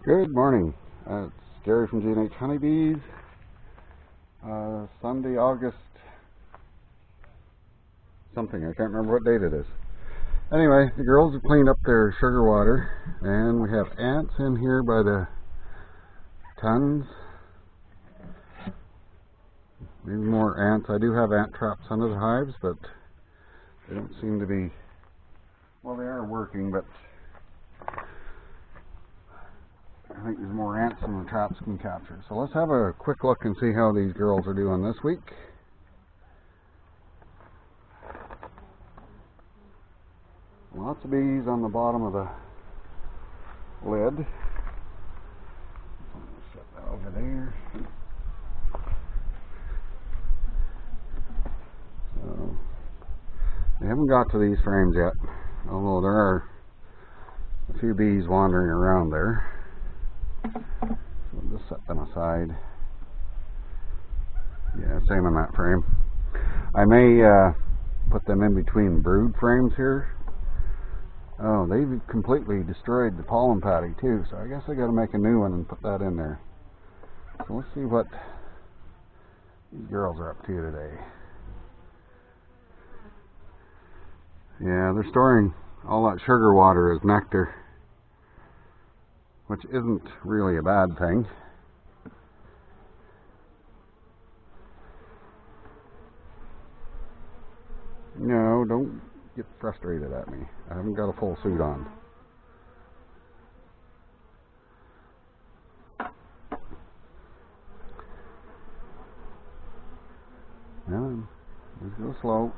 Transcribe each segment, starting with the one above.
Good morning. It's Gary from G&H Honey Bees. Sunday, August something. I can't remember what date it is. Anyway, the girls have cleaned up their sugar water, and we have ants in here by the tons. Maybe more ants. I do have ant traps under the hives, but they don't seem to be, well, they are working, but I think there's more ants than the traps can capture. So let's have a quick look and see how these girls are doing this week. Lots of bees on the bottom of the lid. Set that over there. So they haven't got to these frames yet, although there are a few bees wandering around there. So we'll just set them aside. Yeah, same on that frame. I may put them in between brood frames here. Oh, they've completely destroyed the pollen patty too, so I guess I gotta make a new one and put that in there. So let's see what these girls are up to today. Yeah, they're storing all that sugar water as nectar, which isn't really a bad thing. No, don't get frustrated at me. I haven't got a full suit on. Yeah, let's go slow.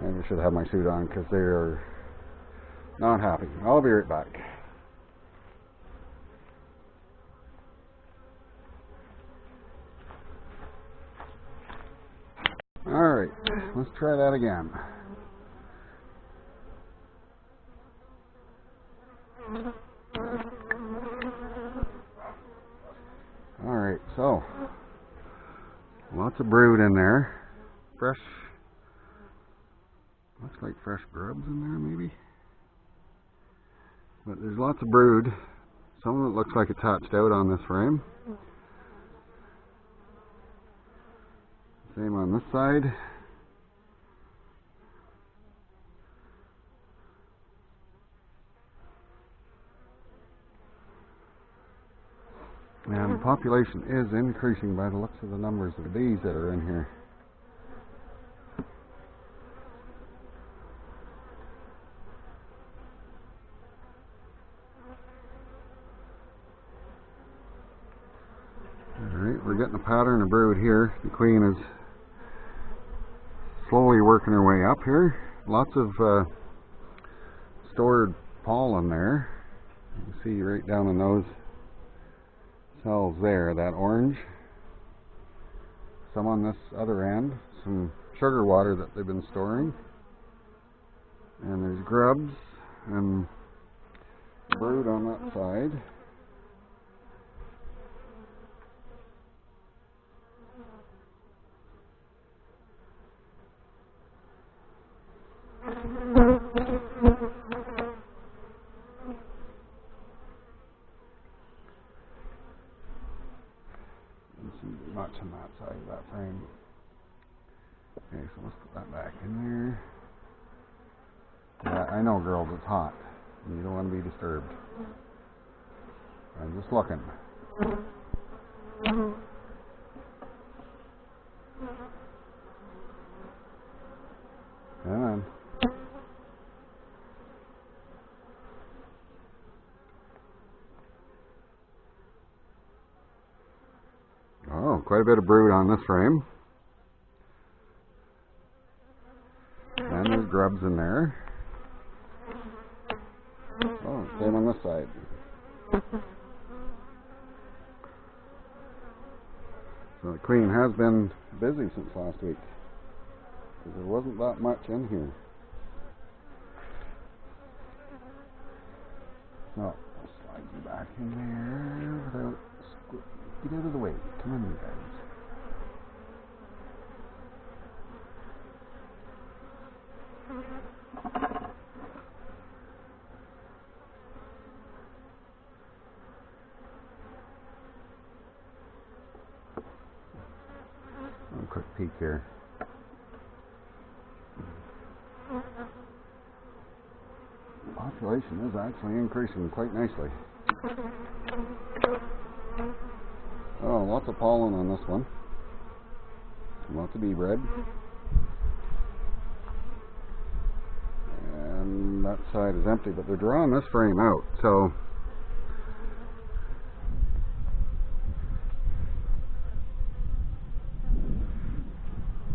Maybe I should have my suit on because they are not happy. I'll be right back. Alright, let's try that again. Alright, so lots of brood in there. Fresh, looks like fresh grubs in there maybe. But there's lots of brood. Some of it looks like it's hatched out on this frame. Same on this side. And the population is increasing by the looks of the numbers of the bees that are in here. Alright, we're getting a pattern of brood here. The queen is slowly working her way up here. Lots of stored pollen there. You can see right down in those cells there, that orange. Some on this other end, some sugar water that they've been storing. And there's grubs and brood on that side. Much on that side of that frame. Okay, so let's put that back in there. Yeah, I know, girls, it's hot. You don't want to be disturbed. I'm just looking. Come on. Oh, quite a bit of brood on this frame. And there's grubs in there. Oh, same on this side. So the queen has been busy since last week, because there wasn't that much in here. So, slide you back in there without... Get out of the way. Come on, you guys. A quick peek here. The population is actually increasing quite nicely. Oh, lots of pollen on this one. Lots of bee bread. And that side is empty, but they're drawing this frame out, so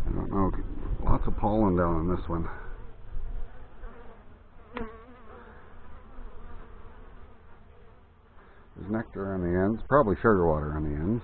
I don't know. Lots of pollen down on this one. There's nectar on the ends, probably sugar water on the ends.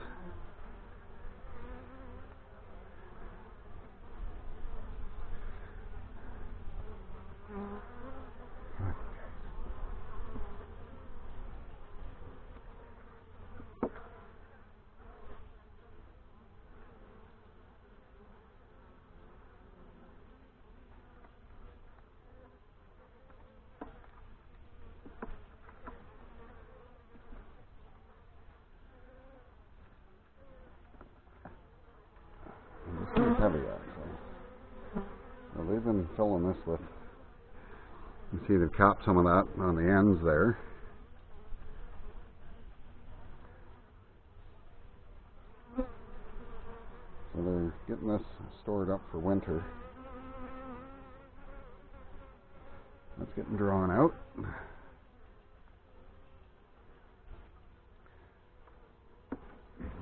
It's heavy actually. Well, they've been filling this with, you see they've capped some of that on the ends there. So they're getting this stored up for winter. That's getting drawn out.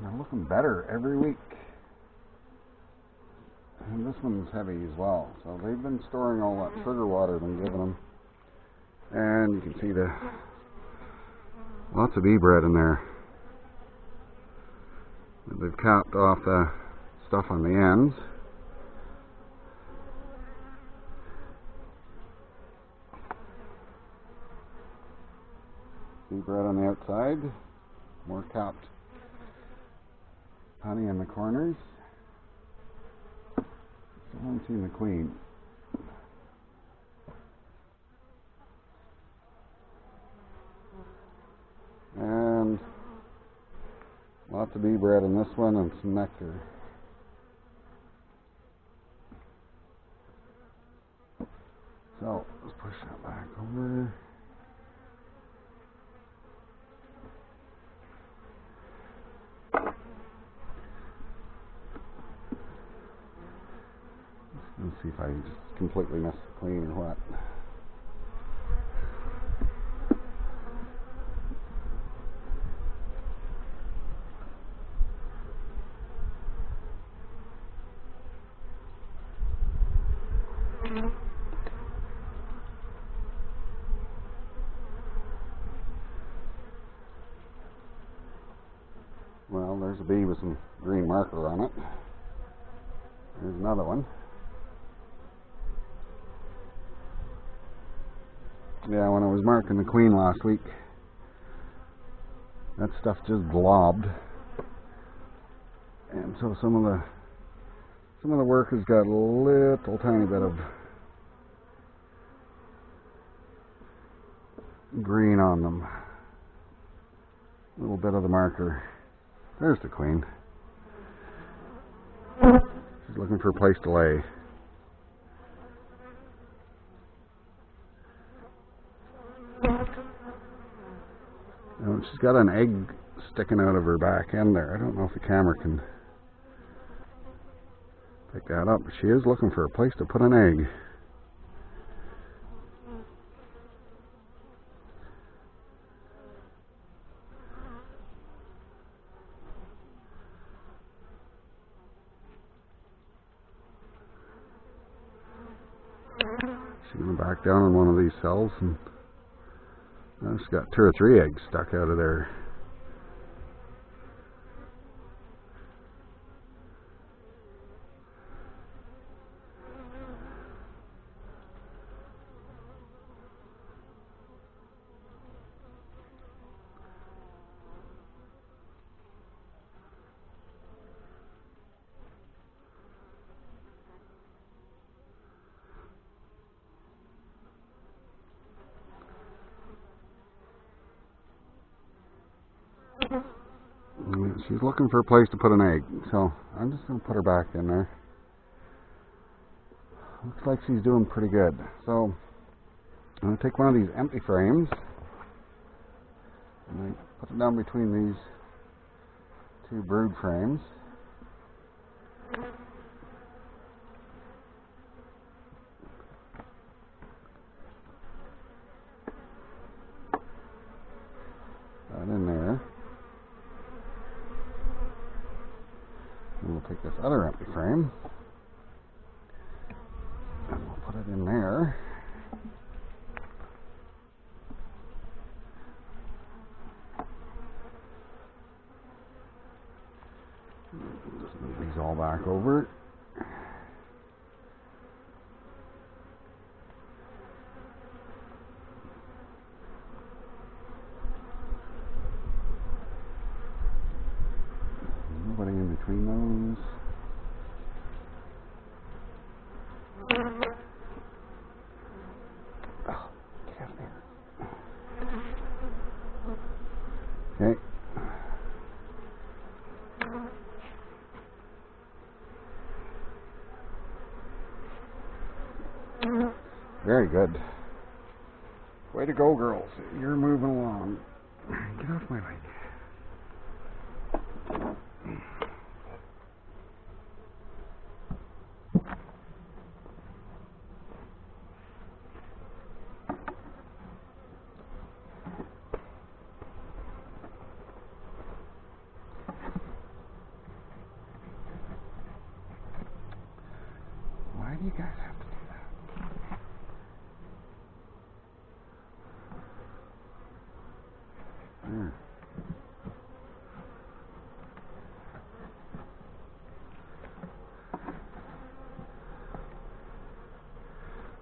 They're looking better every week. And this one's heavy as well. So they've been storing all that sugar water I've been giving them. And you can see the lots of bee bread in there. They've capped off the stuff on the ends. Bee bread on the outside. More capped honey in the corners. I haven't seen the queen. And lots of bee bread in this one and some nectar. So let's push that back over. Let's see if I just completely missed the queen or what. Well, there's a bee with some green marker on it. There's another one. Yeah, when I was marking the queen last week, that stuff just globbed, and so some of the workers got a little tiny bit of green on them, a little bit of the marker. There's the queen. She's looking for a place to lay. And she's got an egg sticking out of her back end there. I don't know if the camera can pick that up, but she is looking for a place to put an egg. She's going to back down on one of these cells, and she's got 2 or 3 eggs stuck out of there. she's looking for a place to put an egg, so I'm just going to put her back in there. Looks like she's doing pretty good. So I'm going to take one of these empty frames and I put it down between these two brood frames. That in there. And we'll take this other empty frame and we'll put it in there. Just move these all back over. Nobody in between those. Oh, get out of there. Okay. Very good. Way to go, girls. You're moving along. Get off my leg. Why do you guys have to do that? There.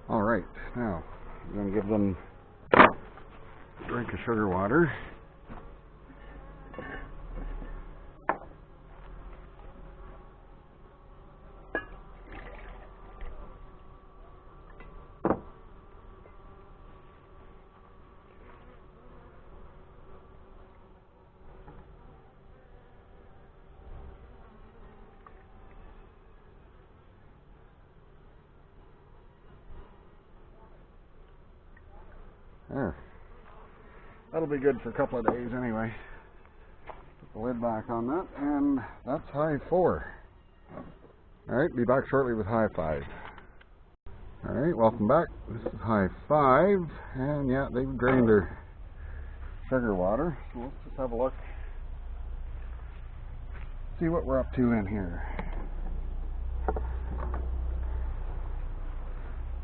All right, now I'm going to give them a drink of sugar water. There. That'll be good for a couple of days anyway. Put the lid back on that, and that's hive 4. Alright, be back shortly with hive 5. Alright, welcome back. This is hive 5, and yeah, they've drained their sugar water. So let's just have a look. See what we're up to in here.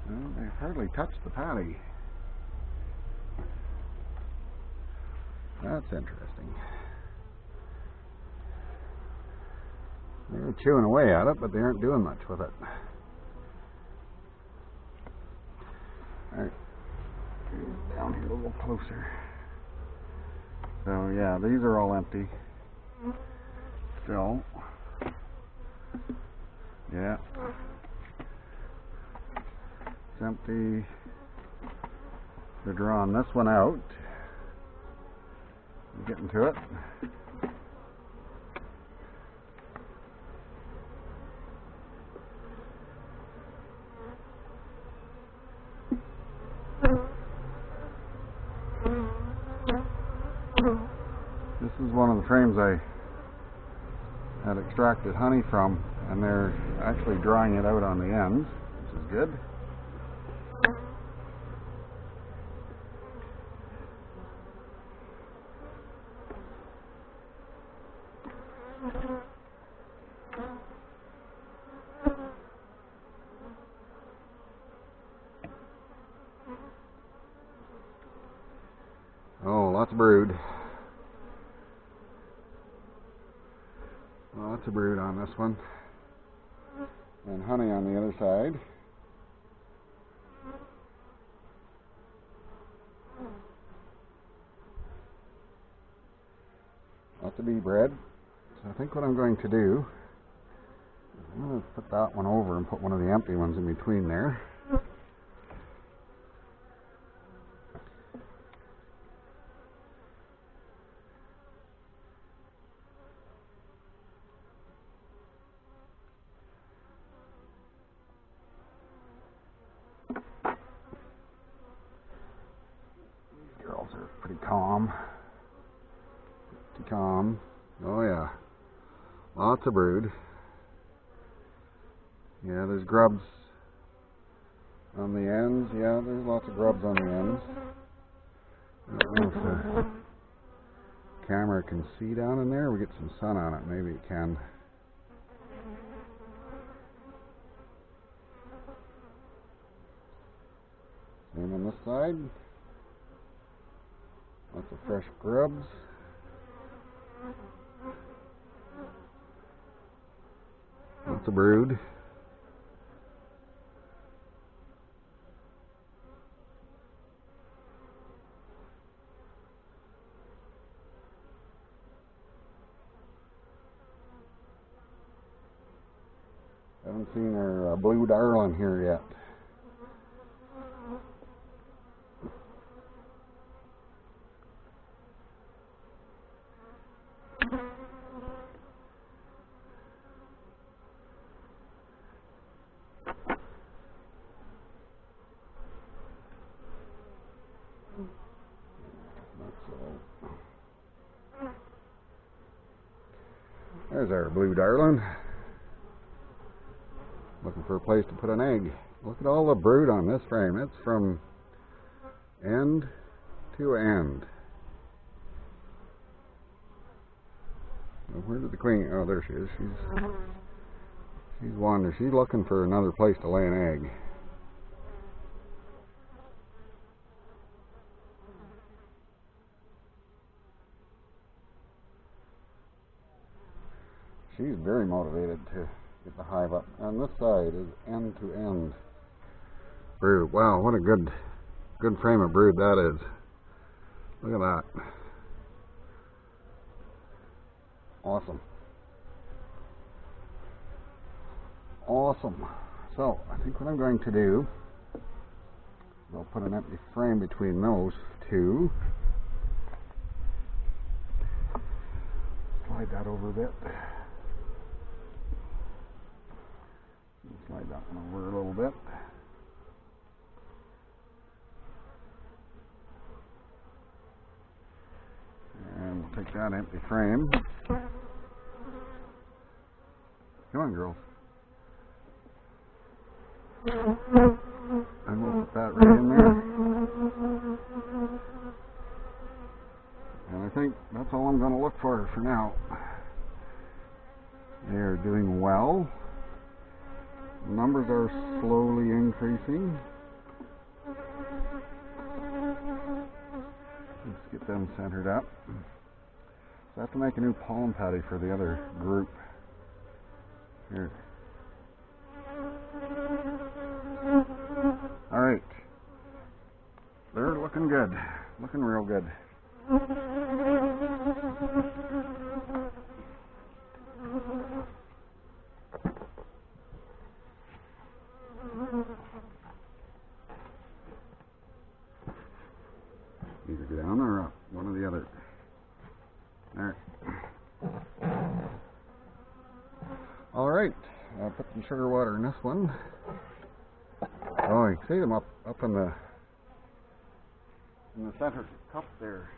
Well, they've hardly touched the patty. That's interesting. They're chewing away at it, but they aren't doing much with it. Alright, down here a little closer. So yeah, these are all empty. Still. Yeah. It's empty. They're drawing this one out. Getting to it. This is one of the frames I had extracted honey from, and they're actually drawing it out on the ends, which is good. Oh, lots of brood. Lots of brood on this one. And honey on the other side. Lots of bee bread. So I think what I'm going to do is I'm going to put that one over and put one of the empty ones in between there. calm. Pretty calm. Oh yeah. Lots of brood. Yeah, there's grubs on the ends. Yeah, there's lots of grubs on the ends. I don't know if the camera can see down in there. We get some sun on it. Maybe it can. Same on this side. Lots of fresh grubs. Lots of brood. Haven't seen our blue darling here yet. There's our blue darling. Looking for a place to put an egg. Look at all the brood on this frame. It's from end to end. Where did the queen? Oh, there she is. She's wandering. She's looking for another place to lay an egg. She's very motivated to get the hive up. And this side is end to end brood. Wow, what a good frame of brood that is. Look at that. Awesome. Awesome. So, I think what I'm going to do is I'll put an empty frame between those two. Slide that over a bit. Slide that one over a little bit. And we'll take that empty frame. Come on, girls. And we'll put that right in there. And I think that's all I'm going to look for now. They are doing well. Numbers are slowly increasing. Let's get them centered up. So I have to make a new pollen patty for the other group. Here. Alright. They're looking good. Looking real good. Either go down or up, one or the other. Alright. Alright, I'll put some sugar water in this one. Oh, you can see them up in the center cup there.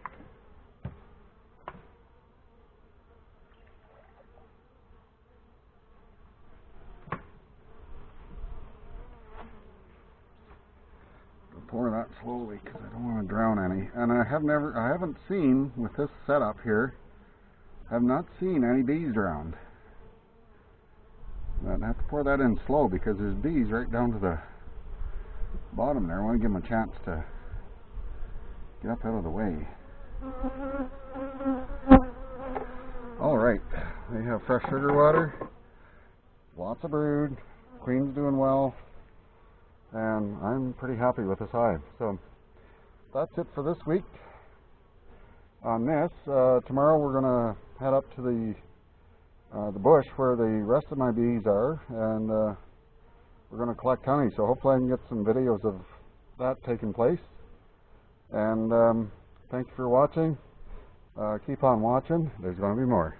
Pour that slowly because I don't want to drown any. And I haven't seen, with this setup here, have not seen any bees drowned. But I have to pour that in slow because there's bees right down to the bottom there. I want to give them a chance to get up out of the way. Alright, they have fresh sugar water, lots of brood, queen's doing well. And I'm pretty happy with this hive. So that's it for this week on this. Tomorrow we're going to head up to the bush where the rest of my bees are, and we're going to collect honey. So hopefully I can get some videos of that taking place. And thank you for watching. Keep on watching. There's going to be more.